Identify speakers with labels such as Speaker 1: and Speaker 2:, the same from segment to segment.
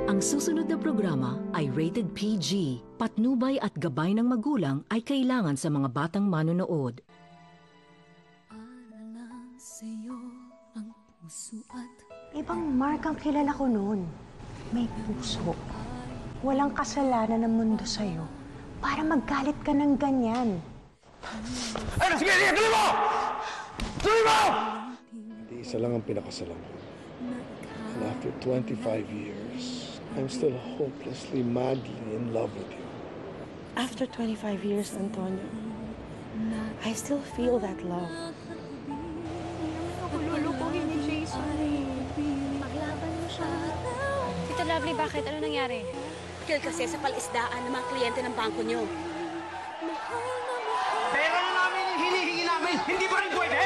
Speaker 1: Ang susunod na programa ay rated PG. Patnubay at gabay ng magulang ay kailangan sa mga batang manonood.
Speaker 2: Ibang Mark ang kilala ko noon. May puso. Walang kasalanan ng mundo sa'yo para magalit ka ng ganyan.
Speaker 3: Ay, sige, tuloy mo! Tuloy mo!
Speaker 4: Isa lang ang pinakasalan ko. And after 25 years, I'm still hopelessly, madly in love with you.
Speaker 2: After 25 years, Antonio, I still feel that love.
Speaker 5: Ako lulukuhin ni Jason. Maglaban mo siya.
Speaker 6: Tita Lovely, bakit? Ano nangyari?
Speaker 5: Dahil kasi sa palisdaan ng mga kliyente ng bangko niyo.
Speaker 3: Pera na namin yung hinihingi namin! Hindi ba rin pwede?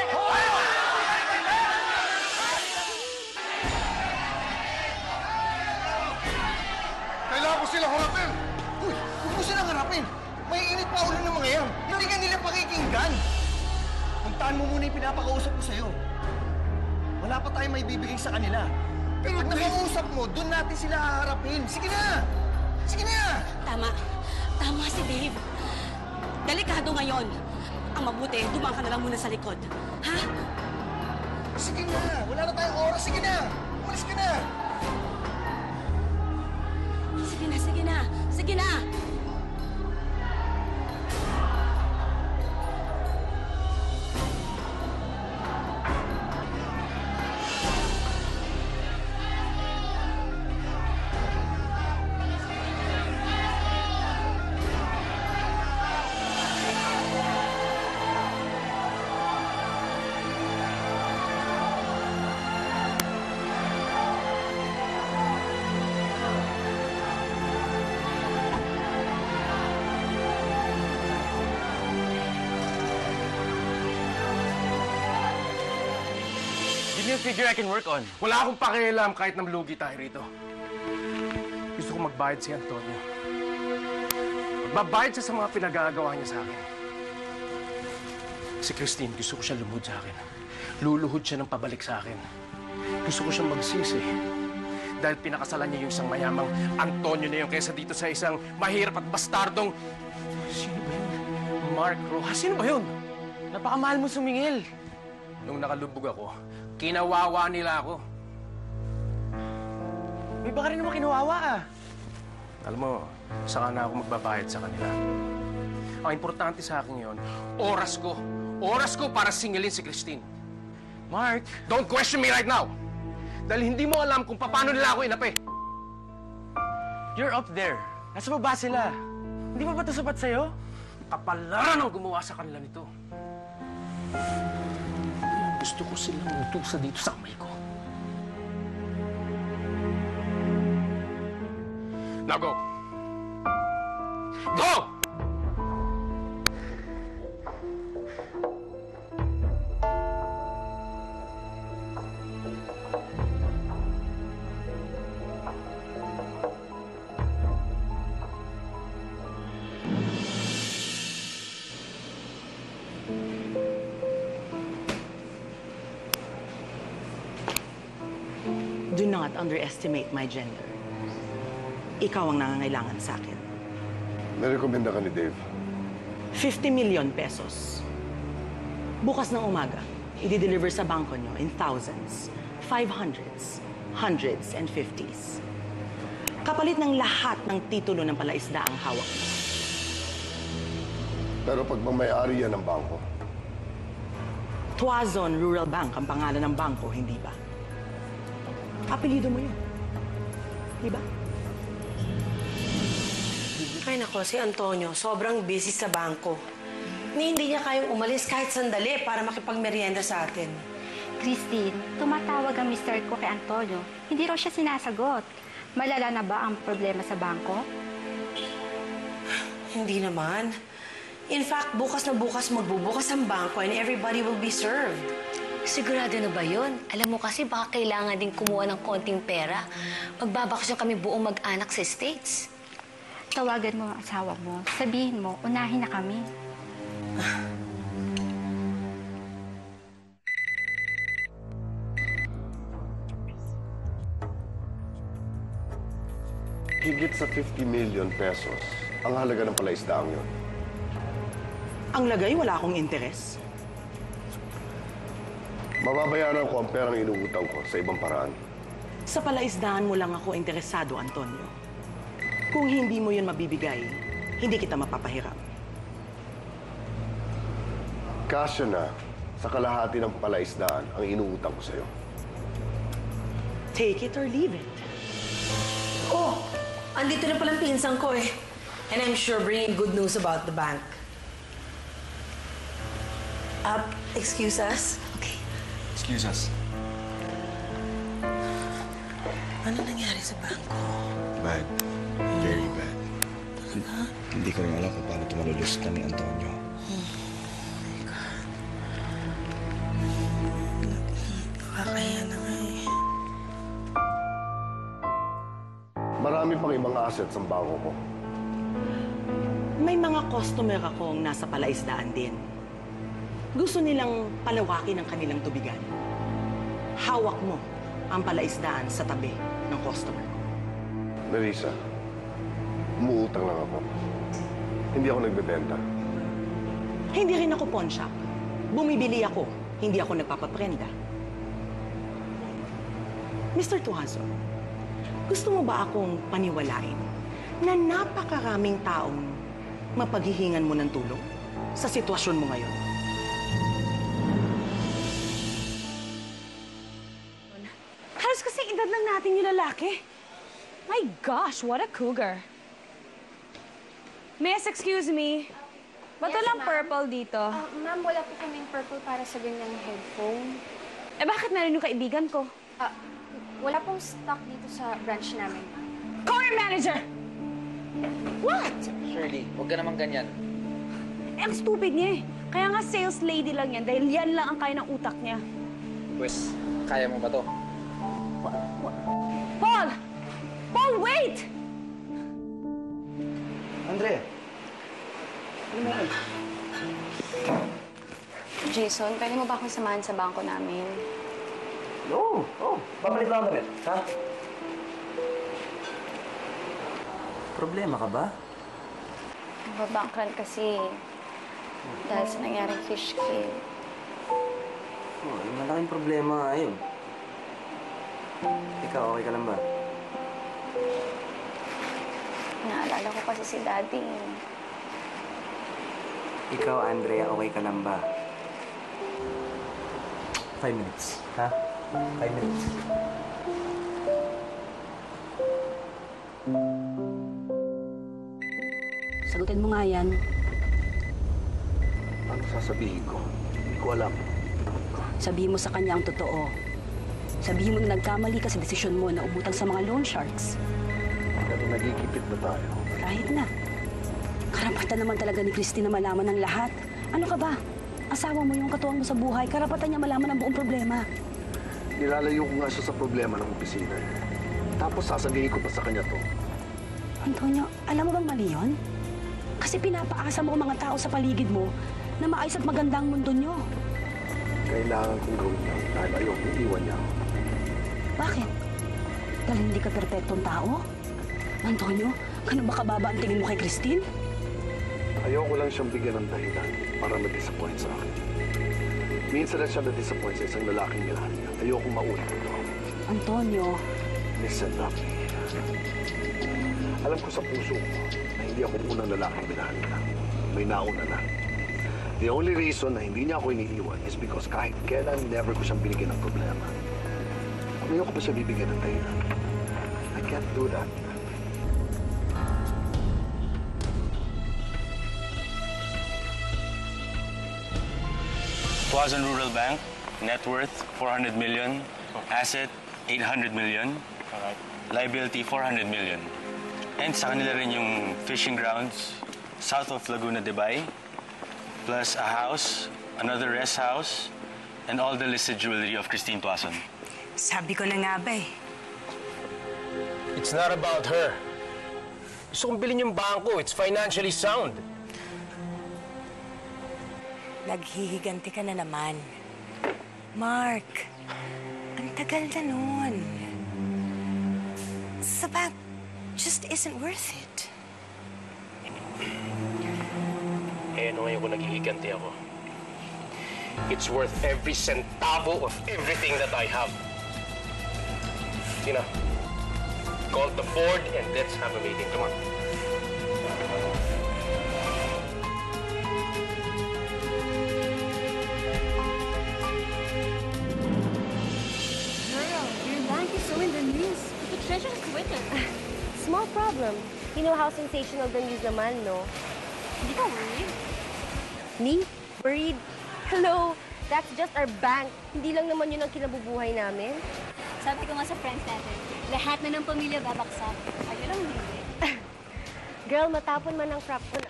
Speaker 4: Kailangan ko sila harapin!
Speaker 3: Uy, huwag mo silang harapin! May init pa ulo ng mga yan! Hindi ka nila pakikinggan! Puntaan mo muna yung pinapakausap ko sa'yo. Wala pa tayong may bibigay sa kanila. Pero pag nakausap mo, doon natin sila haharapin. Sige na! Sige na!
Speaker 5: Tama. Tama si Dave. Delikado ngayon. Ang mabuti, dumaan ka na lang muna sa likod. Ha?
Speaker 3: Sige na! Wala na tayong oras. Sige na! Umalis ka na!
Speaker 5: Sige na, sige na. Sige na!
Speaker 3: Give me a figure I can work on.
Speaker 7: Wala akong pakialam kahit namlugi tayo rito. Gusto ko magbayad si Antonio. Magbabayad siya sa mga pinagagawa niya sa akin. Si Christine, gusto ko siya lumuhod sa akin. Luluhod siya ng pabalik sa akin. Gusto ko siyang magsisi. Dahil pinakasalan niya yung isang mayamang Antonio na yun kaysa dito sa isang mahirap at bastardong... Sino ba yun? Mark Rojas. Sino ba yun?
Speaker 3: Napakamahal mo sumingil.
Speaker 7: Nung nakalubog ako, kinawawa nila ako.
Speaker 3: May baka rin naman kinawawa ah.
Speaker 7: Alam mo, saka na ako magbabayad sa kanila. Ang importante sa akin ngayon, oras ko. Oras ko para singilin si Christine.
Speaker 3: Mark,
Speaker 7: Don't question me right now! Dahil hindi mo alam kung paano nila ako inapi.
Speaker 3: you're up there. Nasa baba sila. Hindi pa ba ito sapat sa'yo?
Speaker 7: Kapalaran ang gumawa sa kanila nito. Gusto ko silang utusan dito sa kamay ko. Now go! Go!
Speaker 2: Do not underestimate my gender. Ikaw ang nangangailangan sa akin.
Speaker 4: Narekomenda ka ni Dave.
Speaker 2: 50 million pesos. Bukas ng umaga, i-deliver sa bangko nyo in thousands, 500s, hundreds, and 50s. Kapalit ng lahat ng titulo ng palaisda ang hawak mo.
Speaker 4: Pero pag mamayari yan ng bangko,
Speaker 2: Tuazon Rural Bank ang pangalan ng bangko, hindi ba? Apelido mo yun. Di ba?
Speaker 8: Ay nako, si Antonio, sobrang busy sa bangko. Hindi niya kayang umalis kahit sandali para makipagmerienda sa atin.
Speaker 6: Christine, tumatawag ang mister ko kay Antonio. Hindi raw siya sinasagot. Malala na ba ang problema sa bangko?
Speaker 8: Hindi naman. In fact, bukas na bukas magbubukas ang bangko and everybody will be served.
Speaker 9: Sigurado na ba yun? Alam mo kasi baka kailangan din kumuha ng konting pera. Magbabakasyon kami buong mag-anak sa States.
Speaker 6: Tawagan mo ang asawa mo. Sabihin mo, unahin na kami.
Speaker 10: Higit sa 50 million pesos ang halaga ng palaisdaang yun.
Speaker 2: Ang lagay, wala akong interes.
Speaker 10: Mababayaran ko ang perang inuutang ko sa ibang paraan.
Speaker 2: Sa palaisdaan mo lang ako interesado, Antonio. Kung hindi mo yun mabibigay, hindi kita mapapahiram.
Speaker 10: Kasya na sa kalahati ng palaisdaan ang inuutang ko sa'yo.
Speaker 2: Take it or leave it.
Speaker 8: Oh, andito na palang pinsan ko eh. And I'm sure bringing good news about the bank. Excuse us? Okay.
Speaker 3: Excuse us.
Speaker 8: Ano nangyari sa bangko?
Speaker 3: Bad. Very bad. Hindi ko rin alam kung paano ito malulustan ni Antonio.
Speaker 8: Kaya na nga eh.
Speaker 10: Marami pang ibang assets ang bangko ko.
Speaker 2: May mga customer akong nasa palaisdaan din. Gusto nilang palawakin ang kanilang tubigan. Hawak mo ang palaisdaan sa tabi ng customer ko.
Speaker 10: Marisa, umuutang lang ako. Hindi ako nagbebenta.
Speaker 2: Hindi rin ako pawn shop. Bumibili ako, hindi ako nagpapaprenda. Mr. Tuazo, gusto mo ba akong paniwalain na napakaraming taong mapaghihingan mo ng tulong sa sitwasyon mo ngayon?
Speaker 5: Halos kasi edad lang natin yung lalaki. My gosh, what a cougar. Miss, excuse me. Ba't walang purple dito?
Speaker 6: Ma'am, wala po kaming purple para sa ganyang headphone.
Speaker 5: Eh bakit meron yung kaibigan ko?
Speaker 6: Wala pong stock dito sa branch namin.
Speaker 5: Call your manager! What?
Speaker 11: Shirley, huwag ka naman ganyan.
Speaker 5: Eh, ang stupid niya eh. Kaya nga sales lady lang yan dahil yan lang ang kaya ng utak niya.
Speaker 11: Pwes, kaya mo ba to?
Speaker 5: Paul! Paul, wait!
Speaker 3: Andrea!
Speaker 6: Jason, pwede mo ba akong samahan sa bangko namin?
Speaker 3: Oo, babalik lang kami. Ha? Problema ka ba?
Speaker 6: Nababankran kasi dahil sa nangyaring fish kill.
Speaker 3: Malaking problema nga yun. Ikaw, okay ka lang ba?
Speaker 6: Naalala ko kasi si Daddy.
Speaker 3: Ikaw, Andrea, okay ka lang ba? 5 minutes, ha? 5 minutes.
Speaker 5: Sagutin mo nga yan.
Speaker 10: Ano sasabihin ko? Hindi ko alam.
Speaker 5: Sabihin mo sa kanya ang totoo. Sabihin mo na nagkamali ka sa desisyon mo na umutang sa mga loan sharks.
Speaker 10: Pero nagigipit na tayo.
Speaker 5: Kahit na. Karapatan naman talaga ni Christine na malaman ng lahat. Ano ka ba? Asawa mo yung katuwang mo sa buhay. Karapatan niya malaman ang buong problema.
Speaker 10: Nilalayo ko nga siya sa problema ng opisina. Tapos sasabihin ko pa sa kanya to.
Speaker 5: Antonio, alam mo bang mali yun? Kasi pinapaasa mo ang mga tao sa paligid mo na maayos at magandang mundo nyo.
Speaker 10: Kailangan kong gawin yan dahil ayokong iwan niya ako.
Speaker 5: Bakit? Dahil hindi ka perpektong tao? Antonio, ganun ba kababa ang tingin mo kay Christine?
Speaker 10: Ayoko lang siyang bigyan ng dahilan para ma-disappoint sa akin. Minsan na siya na-disappoint sa isang lalaking minahal niya. Ayokong maulit ito.
Speaker 5: Antonio.
Speaker 10: Listen, Lovely. Alam ko sa puso ko na hindi ako unang lalaking minahal niya. May nauna na. The only reason na hindi niya ako iniiwan is because kahit kailan never ko siyang binigyan ng problema. Ngayon ko pa siya bibigyan ng dahilan. I can't do that.
Speaker 12: Tuazon Rural Bank, net worth 400 million, asset 800 million, liability 400 million. And sa kanila rin yung fishing grounds south of Laguna de Bay, plus a house, another rest house, and all the listed jewelry of Christine Tuazon.
Speaker 8: Sabi ko na nga ba eh.
Speaker 7: It's not about her. Gusto kong bilhin yung bangko. It's financially sound.
Speaker 8: Naghihiganti ka na naman. Mark, ang tagal na nun. Sa bank, just isn't worth it.
Speaker 7: Eh, ano ngayon kung naghihiganti ako? It's worth every centavo of everything that I have. Tina, call the board and let's have a meeting. Come on.
Speaker 13: Girl, your bank is so in the news. The treasurer quit it.
Speaker 14: Small problem. You know how sensational the news naman, no?
Speaker 13: Hindi ka worried?
Speaker 14: Me? Worried? Hello, that's just our bank. Hindi lang naman yun ang kinabubuhay namin.
Speaker 13: Sabi ko nga sa friends natin, lahat na ng pamilya babaksak. Ayun lang hindi.
Speaker 14: Girl, matapon man ang crap ko na.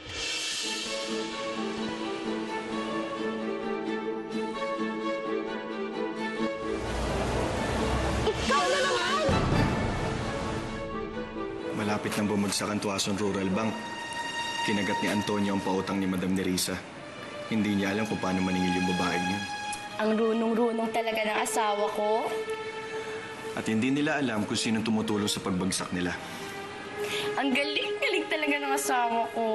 Speaker 14: Ikaw na naman!
Speaker 15: Malapit nang bumagsak ang Tuason Rural Bank. Kinagat ni Antonio ang pautang ni Madam Nerissa. Hindi niya alam kung paano maningil yung babaeng yun.
Speaker 9: Ang runong-runong talaga ng asawa ko.
Speaker 15: At hindi nila alam kung sino tumutulong sa pagbagsak nila.
Speaker 9: Ang galing-galing talaga ng asawa ko.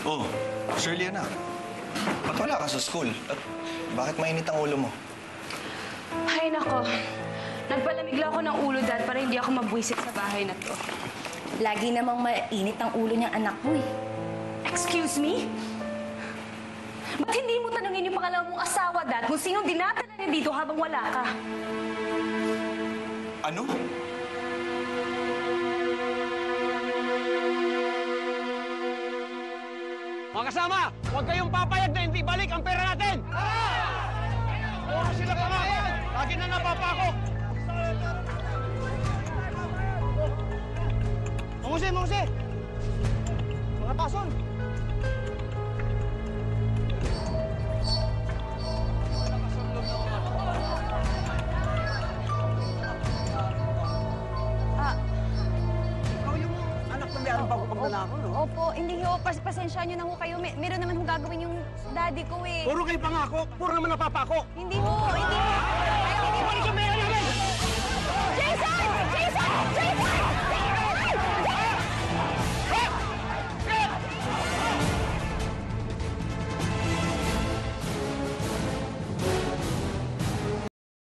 Speaker 15: Oh, Shirley anak. Ba't wala ka sa school? At bakit mainit ang ulo mo?
Speaker 5: Ay, nako. Nagpalamig lang ako ng ulo, Dad, para hindi ako mabwisit sa bahay na to.
Speaker 9: Lagi namang mainit ang ulo niyang anak mo eh.
Speaker 5: Excuse me? Ba't hindi mo tanungin yung pangalawa mong asawa, Dad, kung sino dinadala niya dito habang wala ka?
Speaker 15: Ano?
Speaker 16: Mga kasama, huwag kayong papayag na hindi balik ang pera natin! Puro sila pangako! Lagi na napapako! Manguse! Mga pason! Ikaw yung anak ng mayroong bago pang lalaki, no?
Speaker 5: Opo, hindi ho. Pasensya nyo na ho kayo. Meron naman ho gagawin yung daddy ko eh.
Speaker 16: Puro kayo pangako, puro naman napapako!
Speaker 5: Hindi ho, hindi ho.